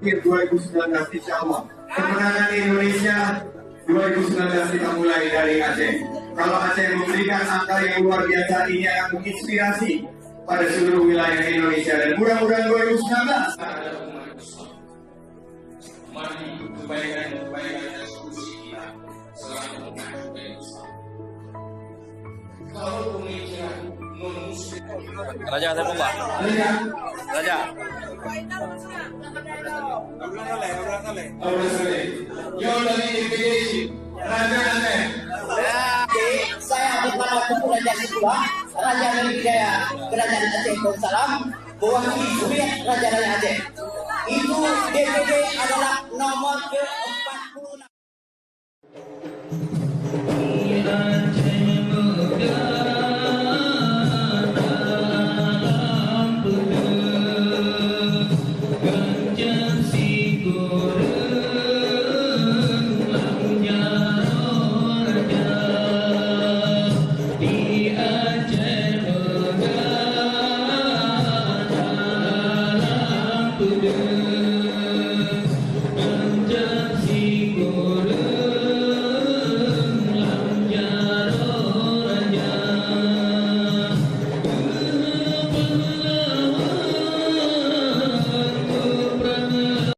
2019 insya Allah. Kemenangan Indonesia 2019 kita mulai dari Aceh. Kalau Aceh memberikan angka yang luar biasa, ini akan menginspirasi pada seluruh wilayah Indonesia, dan mudah-mudahan 2019 ada umat Islam. Mari kebaikan eksekusi kita selalu mengajukan Islam. Kalau pemikiran non-muslim Raja Saifullah. Raja. Yo dari IPDC, Raja Aceh. Saya Abdul Manakuku Raja Kedua, Raja dari Hidayah Kerajaan Aceh Darussalam, mewakili Suryat Raja Raya Aceh. Itu DPD adalah nomor ke-46. Yeah.